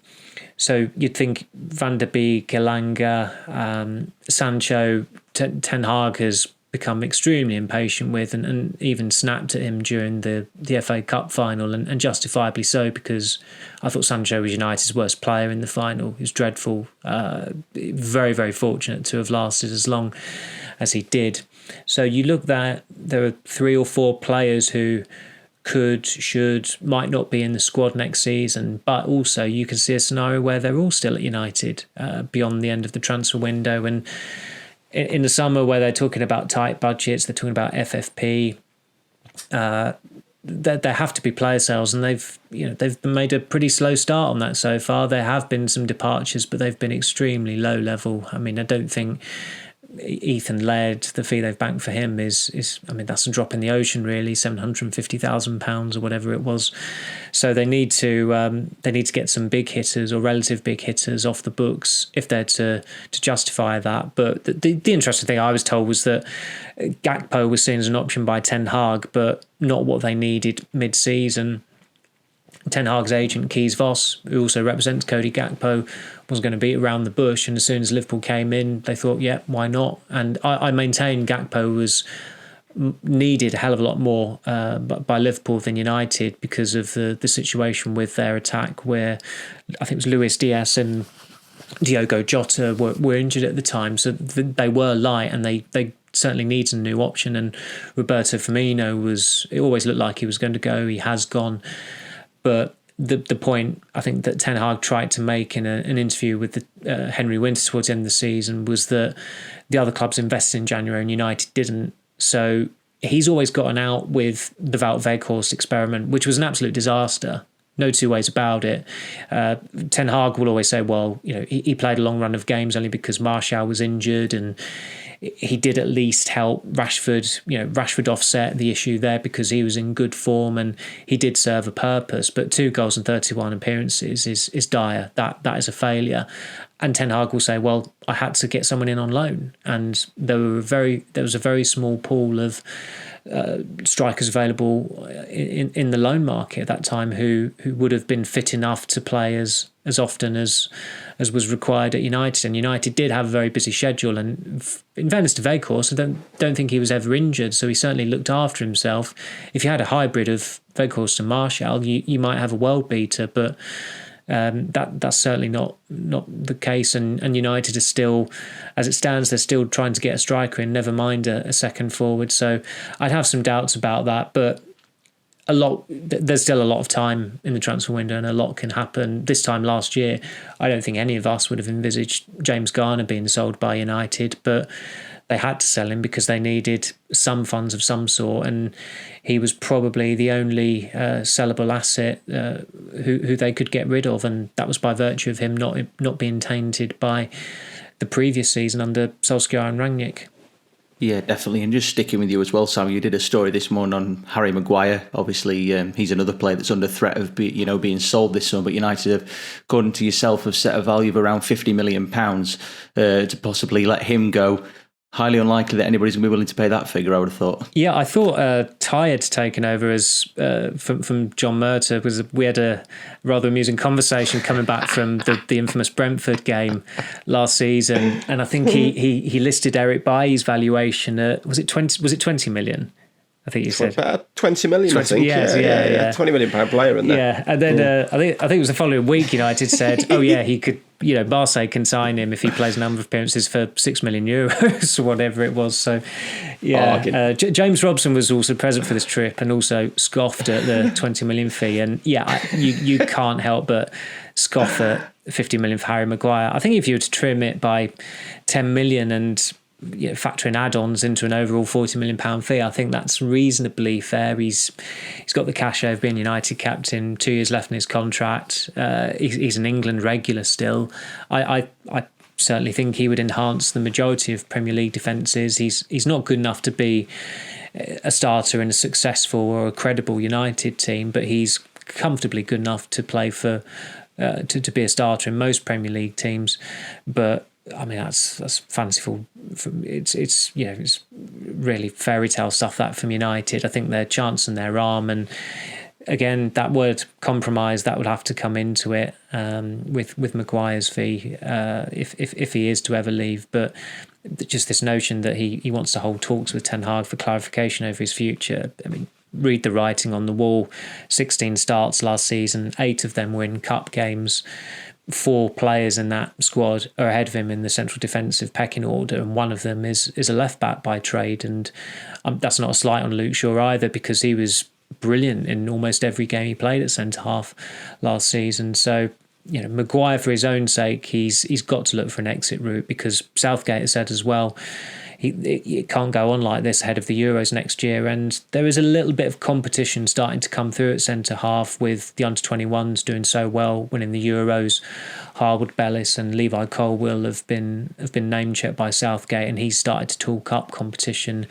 So you'd think Van der Beek, Elanga, Sancho, Ten Hag has become extremely impatient with, and even snapped at him during the FA Cup final, and justifiably so, because I thought Sancho was United's worst player in the final. He was dreadful. Very, very fortunate to have lasted as long as he did. So you look there are 3 or 4 players who might not be in the squad next season, but also you can see a scenario where they're all still at United beyond the end of the transfer window. And in the summer, where they're talking about tight budgets, they're talking about FFP, there have to be player sales, and they've made a pretty slow start on that so far. There have been some departures, but they've been extremely low level. I mean, I don't think Ethan Laird, the fee they've banked for him is that's a drop in the ocean, really, £750,000 or whatever it was. So they need to get some big hitters or relative big hitters off the books if they're to justify that. But the interesting thing I was told was that Gakpo was seen as an option by Ten Hag, but not what they needed mid-season. Ten Hag's agent, Kees Vos, who also represents Cody Gakpo, was going to beat around the bush, and as soon as Liverpool came in, they thought, yeah, why not? And I maintain Gakpo was needed a hell of a lot more by Liverpool than United, because of the situation with their attack, where I think it was Luis Diaz and Diogo Jota were injured at the time, so they were light, and they certainly needs a new option. And Roberto Firmino it always looked like he was going to go. He has gone. But the point I think that Ten Hag tried to make in an interview with Henry Winter towards the end of the season was that the other clubs invested in January and United didn't. So he's always gotten out with the Wout Weghorst experiment, which was an absolute disaster. No two ways about it. Ten Hag will always say, well, he played a long run of games only because Martial was injured, and he did at least help Rashford. Rashford offset the issue there because he was in good form and he did serve a purpose. But 2 goals and 31 appearances is dire. That is a failure. And Ten Hag will say, well, I had to get someone in on loan, and there was a very small pool of strikers available in the loan market at that time who would have been fit enough to play as often as was required at United. And United did have a very busy schedule, and in fairness to Weghorst, I don't think he was ever injured, so he certainly looked after himself. If you had a hybrid of Weghorst and Martial, you might have a world beater, but that's certainly not the case, and United is still, as it stands, they're still trying to get a striker in, never mind a second forward. So I'd have some doubts about that, but there's still a lot of time in the transfer window, and a lot can happen. This time last year, I don't think any of us would have envisaged James Garner being sold by United, but they had to sell him because they needed some funds of some sort, and he was probably the only sellable asset who they could get rid of, and that was by virtue of him not being tainted by the previous season under Solskjaer and Rangnick. Yeah, definitely. And just sticking with you as well, Sam, you did a story this morning on Harry Maguire. Obviously, he's another player that's under threat of being sold this summer. But United have, according to yourself, have set a value of around £50 million to possibly let him go. Highly unlikely that anybody's going to be willing to pay that figure, I would have thought. Yeah, I thought Ty had taken over as from John Murtagh, because we had a rather amusing conversation coming back from the infamous Brentford game last season, and I think he listed Eric Bailly's valuation at was it 20 million? I think you said about 20 million. 20, I think. Yeah. £20 million player in there. Yeah, and then I think it was the following week. United said, "Oh yeah, he could. Marseille can sign him if he plays a number of appearances for €6 million or whatever it was." So, yeah, James Robson was also present for this trip and also scoffed at the 20 million fee. And yeah, you can't help but scoff at 50 million for Harry Maguire. I think if you were to trim it by 10 million and factor in add-ons into an overall £40 million fee, I think that's reasonably fair. He's got the cachet of being United captain, 2 years left in his contract. He's an England regular still. I certainly think he would enhance the majority of Premier League defences. He's not good enough to be a starter in a successful or a credible United team, but he's comfortably good enough to play for to be a starter in most Premier League teams. But I mean, that's fanciful. It's really fairy tale stuff, that, from United. I think their chance and their arm, and again, that word compromise, that would have to come into it with Maguire's fee if he is to ever leave. But just this notion that he wants to hold talks with Ten Hag for clarification over his future. I mean, read the writing on the wall. 16 starts last season, 8 of them were in cup games. 4 players in that squad are ahead of him in the central defensive pecking order, and one of them is a left back by trade. And that's not a slight on Luke Shaw either, because he was brilliant in almost every game he played at centre half last season. So Maguire, for his own sake, he's got to look for an exit route, because Southgate has said as well, it can't go on like this ahead of the Euros next year. And there is a little bit of competition starting to come through at centre half, with the under-21s doing so well, winning the Euros. Harwood Bellis and Levi Colwill have been name-checked by Southgate, and he's started to talk up competition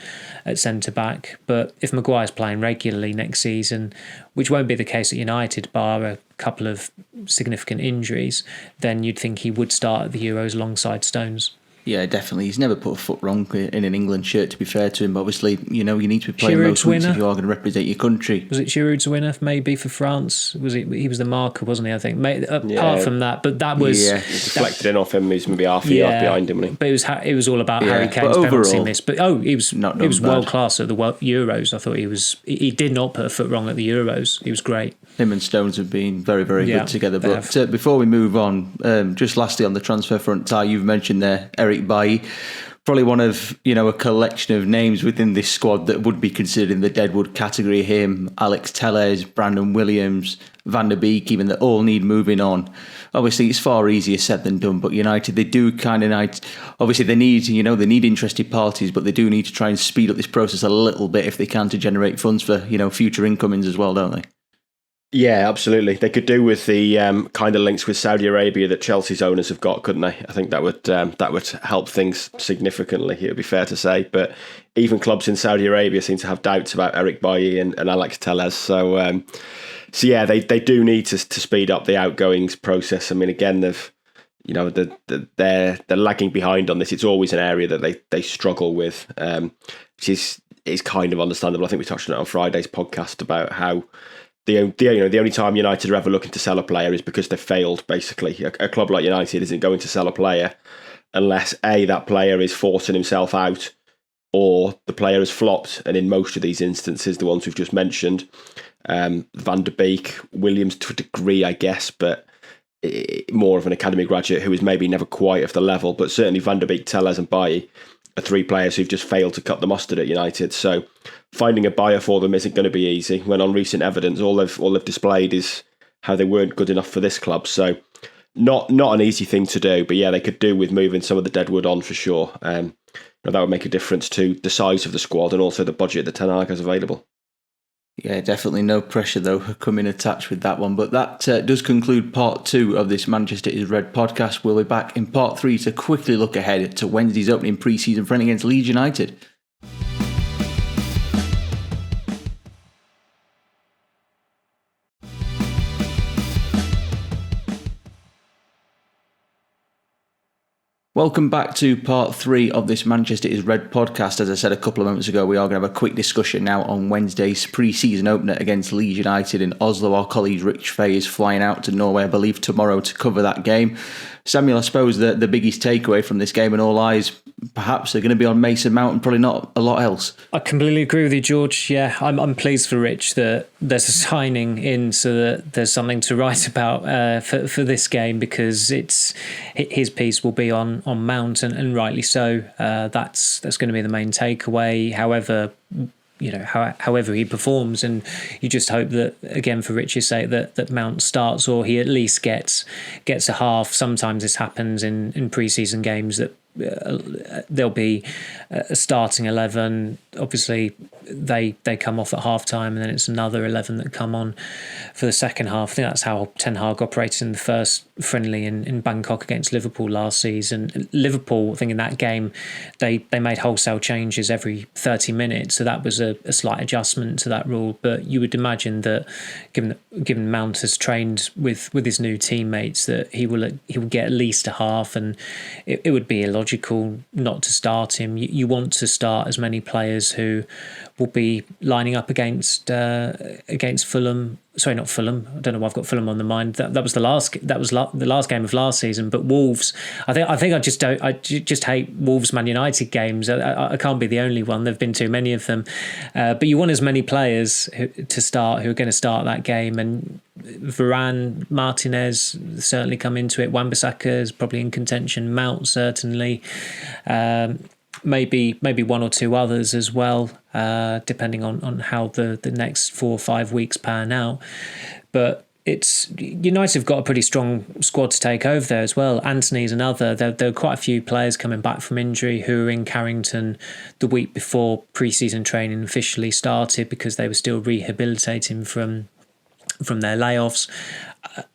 at centre-back. But if Maguire's playing regularly next season, which won't be the case at United bar a couple of significant injuries, then you'd think he would start at the Euros alongside Stones. Yeah, definitely. He's never put a foot wrong in an England shirt, to be fair to him. But obviously, you need to be playing Giroud's most weeks winner. if you are going to represent your country. Was it Giroud's winner, maybe, for France? He was the marker, wasn't he, I think? Apart from that, but that was... Yeah, deflected in off him. He's maybe half a yard behind him. But it was all about Harry Kane's penalty miss. But he was world class at the Euros. I thought he did not put a foot wrong at the Euros. He was great. Him and Stones have been very, very good together. But before we move on, just lastly on the transfer front, Ty, you've mentioned there Eric Bailly, probably one of a collection of names within this squad that would be considered in the deadwood category. Him, Alex Telles, Brandon Williams, Van der Beek, even, that all need moving on. Obviously, it's far easier said than done. But United, they do kind of obviously they need interested parties, but they do need to try and speed up this process a little bit if they can, to generate funds for future incomings as well, don't they? Yeah, absolutely. They could do with the kind of links with Saudi Arabia that Chelsea's owners have got, couldn't they? I think that would help things significantly, it would be fair to say. But even clubs in Saudi Arabia seem to have doubts about Eric Bailly and Alex Telles. So yeah, they do need to speed up the outgoings process. I mean, again, they're lagging behind on this. It's always an area that they struggle with, which is kind of understandable. I think we touched on it on Friday's podcast about how the only time United are ever looking to sell a player is because they've failed, basically. A club like United isn't going to sell a player unless A, that player is forcing himself out, or the player has flopped. And in most of these instances, the ones we've just mentioned, Van der Beek, Williams to a degree, I guess, but more of an academy graduate who is maybe never quite of the level. But certainly Van der Beek, Telles and Bailly are 3 players who've just failed to cut the mustard at United. So finding a buyer for them isn't going to be easy, when on recent evidence all they've displayed is how they weren't good enough for this club. So not an easy thing to do, but yeah, they could do with moving some of the deadwood on for sure. that would make a difference to the size of the squad and also the budget that Ten Hag has available. Yeah, definitely no pressure though coming attached with that one. But that does conclude part 2 of this Manchester is Red podcast. We'll be back in part 3 to quickly look ahead to Wednesday's opening pre-season friendly against Leeds United. Welcome back to part 3 of this Manchester is Red podcast. As I said a couple of moments ago, we are going to have a quick discussion now on Wednesday's pre-season opener against Leeds United in Oslo. Our colleague Rich Fay is flying out to Norway, I believe, tomorrow to cover that game. Samuel, I suppose the biggest takeaway from this game, and all eyes perhaps are going to be on Mason Mount and probably not a lot else. I completely agree with you, George. Yeah, I'm pleased for Rich that there's a signing in so that there's something to write about for this game, because his piece will be on Mount, and rightly so. That's going to be the main takeaway. However he performs, and you just hope that, again, for Rich's sake, that Mount starts, or he at least gets a half. Sometimes this happens in pre-season games that there'll be a starting 11. Obviously, they come off at half time, and then it's another 11 that come on for the second half. I think that's how Ten Hag operated in the first friendly in Bangkok against Liverpool last season. Liverpool, I think in that game, they made wholesale changes every 30 minutes, so that was a slight adjustment to that rule. But you would imagine that, given Mount has trained with his new teammates, that he will get at least a half, and it would be illogical not to start him. You want to start as many players who will be lining up against Fulham. Sorry, not Fulham. I don't know why I've got Fulham on the mind. That was the last game of last season. But Wolves, I think I just hate Wolves Man United games. I can't be the only one. There've been too many of them. But you want as many players to start who are going to start that game, and Varane, Martinez certainly come into it. Wan-Bissaka is probably in contention. Mount certainly. Maybe one or two others as well, depending on how the next 4 or 5 weeks pan out. But United have got a pretty strong squad to take over there as well. Anthony's another. There are quite a few players coming back from injury who were in Carrington the week before pre-season training officially started, because they were still rehabilitating from their layoffs.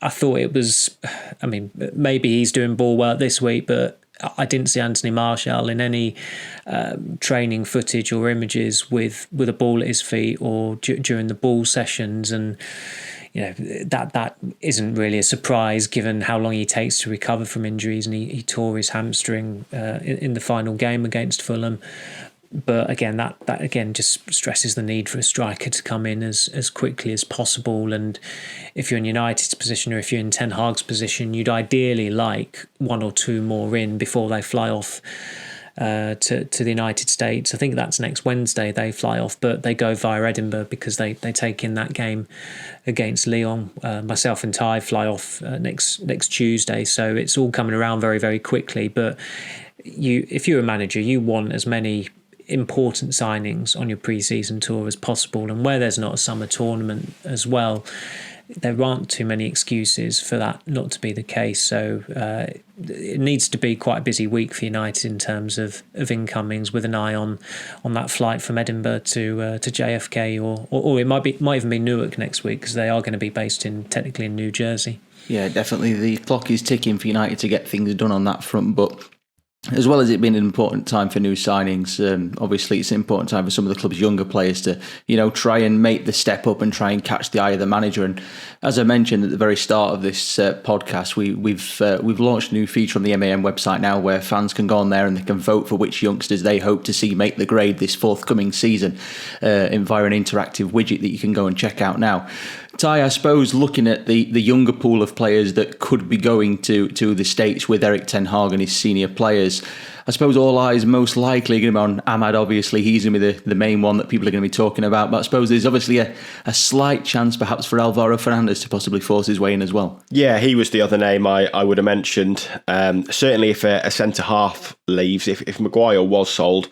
I thought it was, maybe he's doing ball work this week, but I didn't see Anthony Marshall in any training footage or images with a ball at his feet or during the ball sessions, and that isn't really a surprise given how long he takes to recover from injuries, and he tore his hamstring in the final game against Fulham. But again, that again just stresses the need for a striker to come in as quickly as possible. And if you're in United's position, or if you're in Ten Hag's position, you'd ideally like 1 or 2 more in before they fly off to the United States. I think that's next Wednesday they fly off, but they go via Edinburgh because they take in that game against Lyon. Myself and Ty fly off next Tuesday, so it's all coming around very, very quickly. But if you're a manager, you want as many important signings on your pre-season tour as possible, and where there's not a summer tournament as well, there aren't too many excuses for that not to be the case. So it needs to be quite a busy week for United in terms of incomings, with an eye on that flight from Edinburgh to JFK, or it might even be Newark next week, because they are going to be based technically in New Jersey. Yeah, definitely the clock is ticking for United to get things done on that front, but as well as it being an important time for new signings, obviously it's an important time for some of the club's younger players to, try and make the step up and try and catch the eye of the manager. And as I mentioned at the very start of this podcast, we've launched a new feature on the MAM website now, where fans can go on there and they can vote for which youngsters they hope to see make the grade this forthcoming season via an interactive widget that you can go and check out now. Ty, I suppose looking at the younger pool of players that could be going to the States with Erik ten Hag and his senior players, I suppose all eyes most likely are going to be on Ahmad. Obviously, he's going to be the main one that people are going to be talking about. But I suppose there's obviously a slight chance perhaps for Alvaro Fernandez to possibly force his way in as well. Yeah, he was the other name I would have mentioned. Certainly if a centre-half leaves, if Maguire was sold,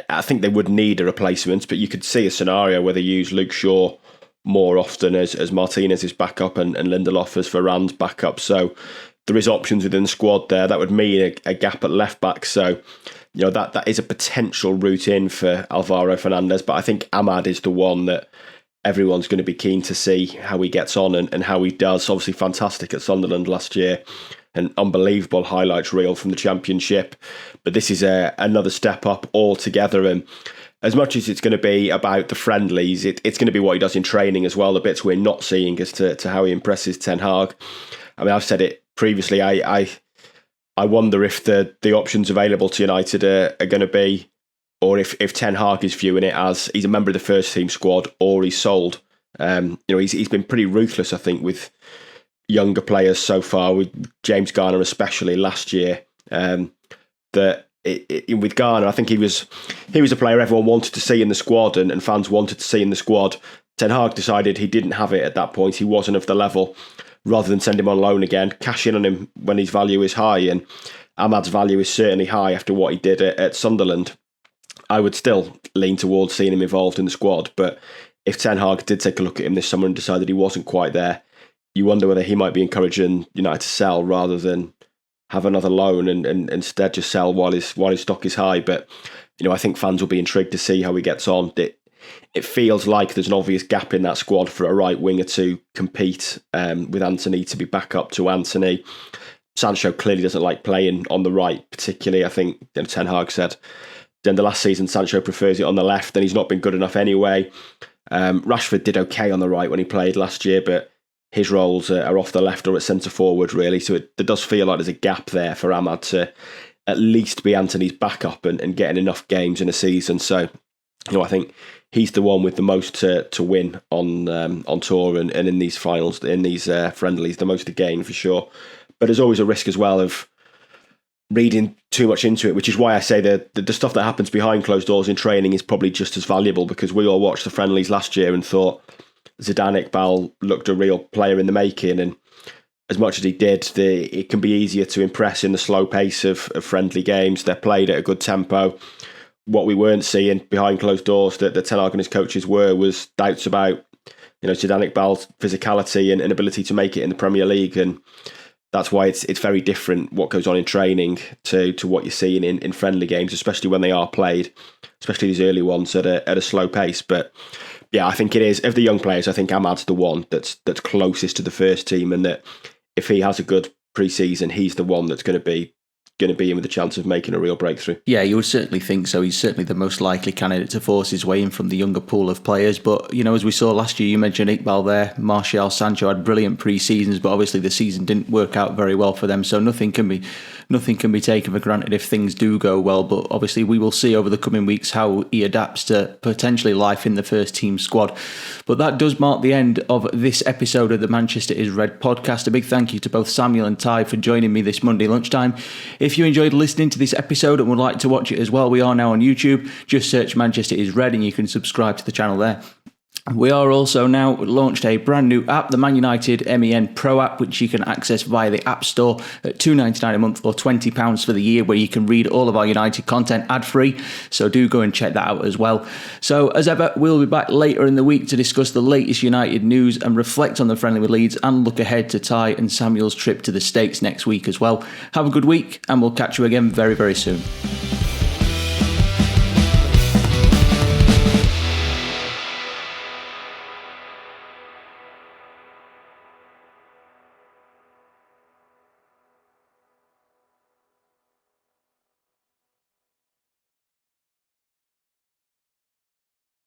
I think they would need a replacement. But you could see a scenario where they use Luke Shaw more often as Martinez is backup and Lindelof as Varane's backup. So there is options within the squad there. That would mean a gap at left back. So, that is a potential route in for Alvaro Fernandez. But I think Amad is the one that everyone's going to be keen to see how he gets on and how he does. Obviously fantastic at Sunderland last year, an unbelievable highlights reel from the Championship. But this is another step up altogether. And as much as it's going to be about the friendlies, it's going to be what he does in training as well, the bits we're not seeing as to how he impresses Ten Hag. I mean, I've said it previously, I wonder if the options available to United are going to be, or if Ten Hag is viewing it as he's a member of the first team squad or he's sold. He's been pretty ruthless, I think, with younger players so far, with James Garner especially last year. With Garner, I think he was a player everyone wanted to see in the squad and fans wanted to see in the squad. Ten Hag decided he didn't have it at that point. He wasn't of the level. Rather than send him on loan again, cash in on him when his value is high. And Ahmad's value is certainly high after what he did at Sunderland. I would still lean towards seeing him involved in the squad. But if Ten Hag did take a look at him this summer and decided he wasn't quite there, you wonder whether he might be encouraging United to sell rather than have another loan and instead just sell while his stock is high. But I think fans will be intrigued to see how he gets on. It feels like there's an obvious gap in that squad for a right winger to compete with Anthony, to be back up to Anthony. Sancho clearly doesn't like playing on the right, particularly. I think Ten Hag said in the last season Sancho prefers it on the left, and he's not been good enough anyway. Rashford did okay on the right when he played last year, but his roles are off the left or at centre forward, really. So there does feel like there's a gap there for Ahmad to at least be Anthony's backup and getting enough games in a season. So, I think he's the one with the most to win on tour and in these finals, in these friendlies, the most to gain for sure. But there's always a risk as well of reading too much into it, which is why I say that the stuff that happens behind closed doors in training is probably just as valuable, because we all watched the friendlies last year and thought Zidane Iqbal looked a real player in the making, and as much as he did, it can be easier to impress in the slow pace of friendly games. They're played at a good tempo. What we weren't seeing behind closed doors that Ten Hag and his coaches was doubts about Zidane Iqbal's physicality and ability to make it in the Premier League, and that's why it's very different what goes on in training to what you're seeing in friendly games, especially when they are played, especially these early ones at a slow pace. But yeah, I think it is, of the young players, I think Ahmad's the one that's closest to the first team, and that if he has a good pre-season, he's the one that's going to be in with a chance of making a real breakthrough. Yeah, you would certainly think so. He's certainly the most likely candidate to force his way in from the younger pool of players. But, as we saw last year, you mentioned Iqbal there, Martial, Sancho had brilliant pre-seasons, but obviously the season didn't work out very well for them. So nothing can be taken for granted if things do go well. But obviously we will see over the coming weeks how he adapts to potentially life in the first team squad. But that does mark the end of this episode of the Manchester is Red podcast. A big thank you to both Samuel and Ty for joining me this Monday lunchtime. If you enjoyed listening to this episode and would like to watch it as well, we are now on YouTube. Just search Manchester is Red and you can subscribe to the channel there. We are also now launched a brand new app, the Man United MEN Pro app, which you can access via the App Store at $2.99 a month or £20 for the year, where you can read all of our United content ad-free. So do go and check that out as well. So as ever, we'll be back later in the week to discuss the latest United news and reflect on the friendly with Leeds and look ahead to Ty and Samuel's trip to the States next week as well. Have a good week and we'll catch you again very, very soon.